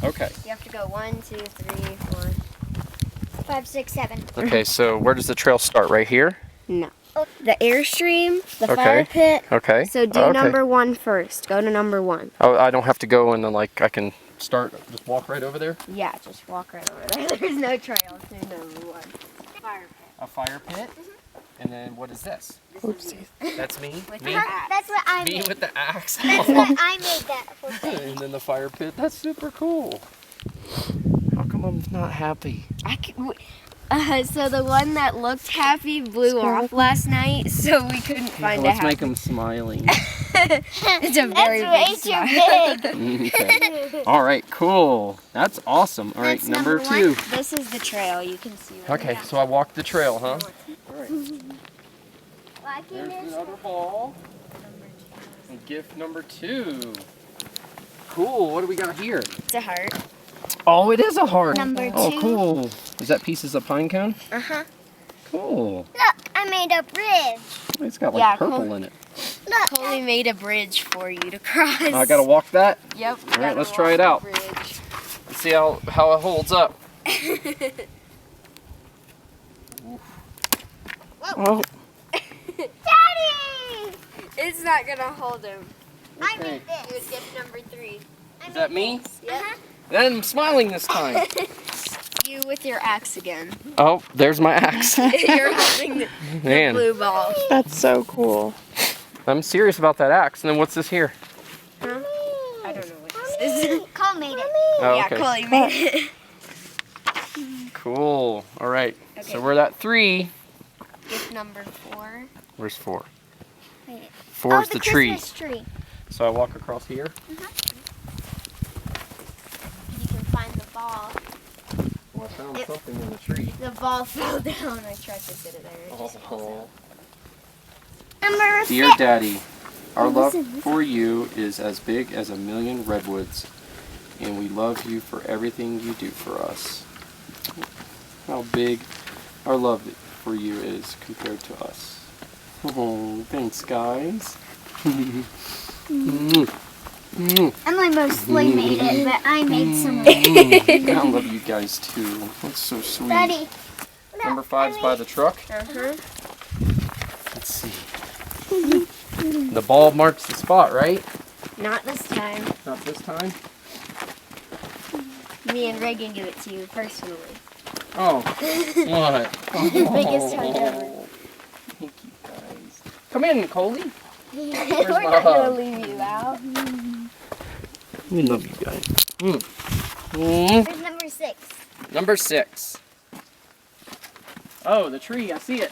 Okay. You have to go 1, 2, 3, 4, 5, 6, 7. Okay, so where does the trail start? Right here? No. The Airstream, the Okay. fire pit. Okay. So do number 1 first. Go to number 1. Oh, I don't have to go and then like I can start, just walk right over there? Yeah, just walk right over there. There's no trail to number 1. Fire pit. A fire pit? And then what is this? Oopsie. That's me? Me? That's what I Me made. with the axe? That's what I made that for. And then the fire pit. That's super cool. How come I'm not happy? So the one that looked happy blew off last night, so we couldn't find a Let's happy. make him smiling. It's a very That's big way smile. too big. Okay. All right, cool. That's awesome. All right, That's number number 2. This is the trail. You can see. Right Okay, now. so I walked the trail, huh? All right. Lucky There's miss. another ball. And gift number 2. Cool. What do we got here? It's a heart. Oh, it is a heart. Number Oh, 2. cool. Is that pieces of pine cone? Uh-huh. Cool. Look, I made a bridge. It's got like Yeah, purple cool. in it. Look. Coley made a bridge for you to cross. I gotta walk that. Yep. All right, let's try it out. Let's see how it holds up. Whoa. Oh, Daddy! It's not gonna hold him. I Okay. made It was this. gift number 3. is that me? Yep. Then I'm smiling this time. You with your axe again. Oh, there's my axe. You're holding the Man, blue ball. That's so cool. I'm serious about that axe. And then what's this here? Huh? I don't know what this is. Cole made it. Oh, Yeah, okay. Coley made it. Cool. All right. Okay. So we're at 3. Gift number 4. Where's 4? Wait. 4 is the the tree. Christmas tree. So I walk across here. You can find the ball. Well, I found something in the tree. The ball fell down. I tried to sit it there. It just Oh. Number Dear 6. Daddy, our love Listen. for you is as big as a million redwoods, and we love you for everything you do for us. How big our love for you is compared to us. Oh, thanks, guys. Emily mostly made it, but I made some of it. I love you guys too. That's so sweet. Daddy. Number 5's by the truck. Uh-huh. Let's see. The ball marks the spot, right? Not this time. Not this time. Me and Reagan give it to you personally. Oh, what? Biggest hug ever. Thank you, guys. Come in, Coley. We're Where's my not gonna hug? leave you out. We love you guys. There's number 6. Number 6. Oh, the tree. I see it.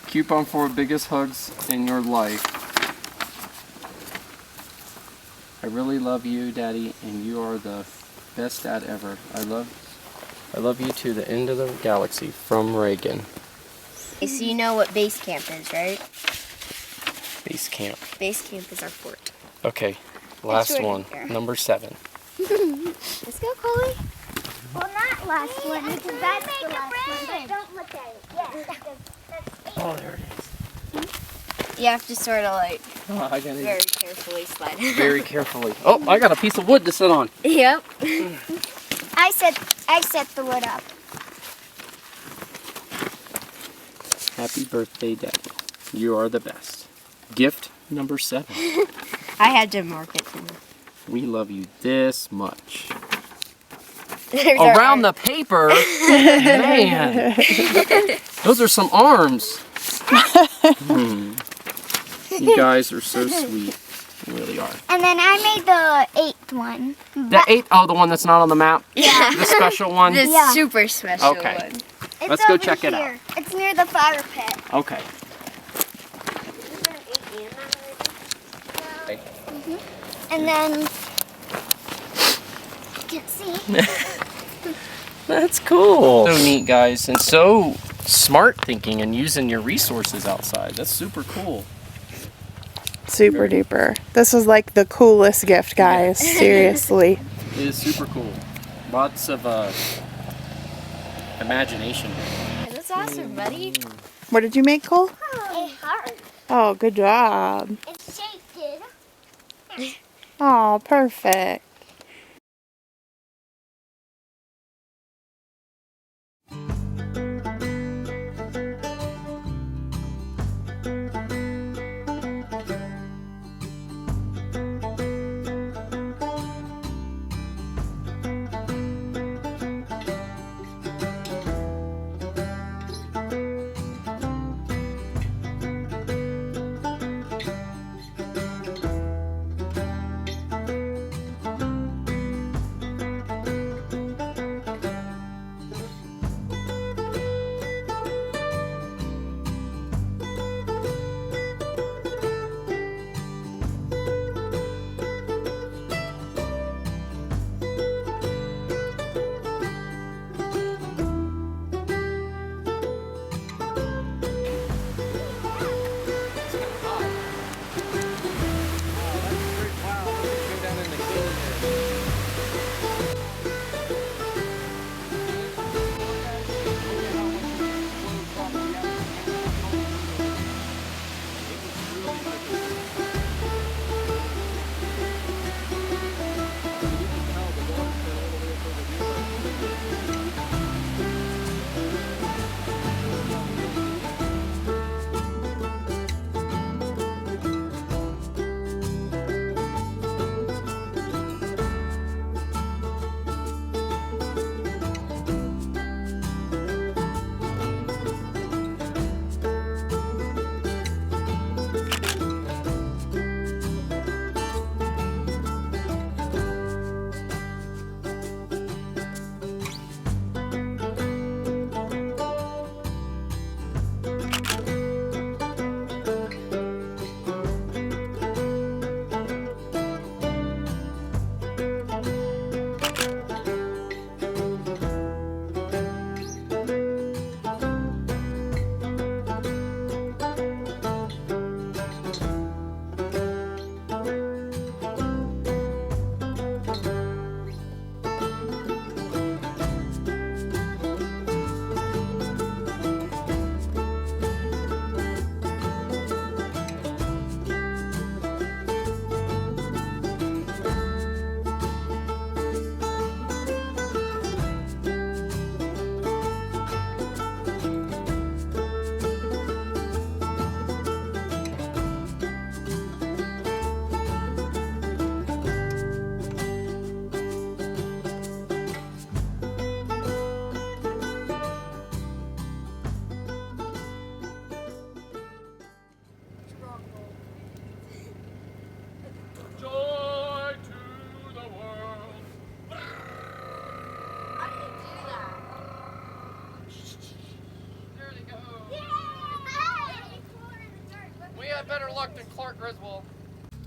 Coupon for biggest hugs in your life. I really love you, Daddy, and you are the best dad ever. I love you to the end of the galaxy. From Reagan. So you know what base camp is, right? Base camp. Base camp is our fort. Okay, last right one. here. Number 7. Let's go, Coley. Well, not last one, because that's the last one, but don't look at it. Yeah, that's Oh, there it is. You have to sort of like Oh, I got very it. carefully slide it. Very carefully. Oh, I got a piece of wood to sit on. Yep. I set the wood up. Happy birthday, Daddy. You are the best. Gift number 7. I had to mark it too. We love you this much. There's our Around the art. paper? Man. Those are some arms. You guys are so sweet. You really are. And then I made the 8th one. The 8th, oh, the one that's not on the map? Yeah. The special one? This Yeah. super special Okay. one. It's Let's go over check it out. here. It's near the fire pit. Okay. And then you can see. That's cool. So neat, guys, and so smart thinking and using your resources outside. That's super cool. Super duper. This was like the coolest gift, guys. Seriously. It is super cool. Lots of imagination. That's awesome, buddy. What did you make, Cole? A heart. Oh, good job. It's shaped it. Oh, perfect. Joy to the world. There they go. We had better luck than Clark Griswold.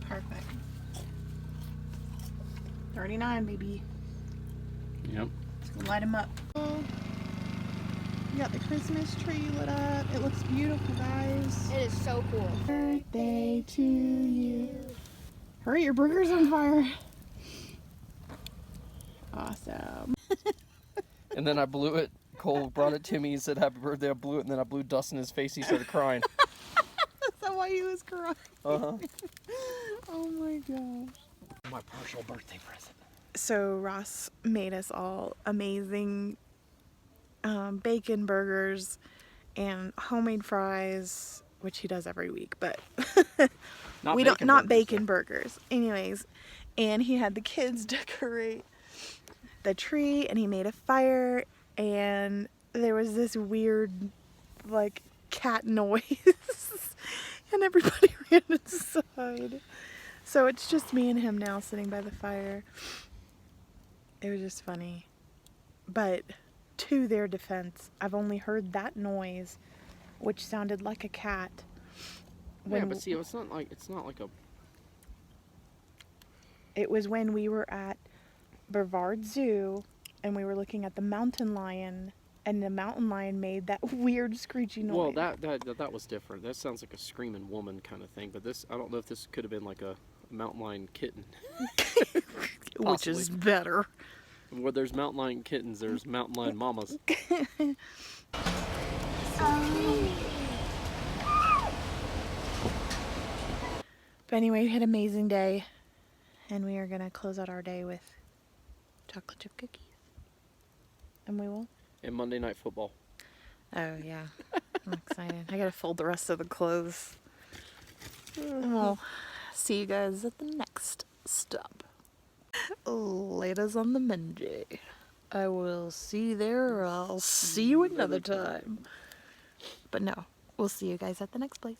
Perfect. 39, baby. Yep. Let's go light them up. You got the Christmas tree lit up. It looks beautiful, guys. It is so cool. Birthday to you. Hurry, your burger's on fire. Awesome. And then I blew it. Cole brought it to me. He said, "Happy birthday." I blew it, and then I blew dust in his face. He started crying. Is that why he was crying? Uh-huh. Oh my gosh. My partial birthday present. So Ross made us all amazing bacon burgers and homemade fries, which he does every week, but not bacon burgers. Anyways, and he had the kids decorate the tree, and he made a fire, and there was this weird like cat noise and everybody ran inside. So it's just me and him now sitting by the fire. It was just funny. But to their defense, I've only heard that noise, which sounded like a cat. Yeah, but see, it's not like a. It was when we were at Brevard Zoo and we were looking at the mountain lion, and the mountain lion made that weird screechy noise. Well, that was different. That sounds like a screaming woman kind of thing. But this, I don't know if this could have been like a mountain lion kitten. Which is better. Where there's mountain lion kittens, there's mountain lion mamas. But anyway, we had an amazing day. And we are going to close out our day with chocolate chip cookies. And we will. And Monday Night Football. Oh, yeah. I'm excited. I got to fold the rest of the clothes. And we'll see you guys at the next stop. Ladies on the Minji. I will see you there, or I'll see you another time. But no, we'll see you guys at the next place.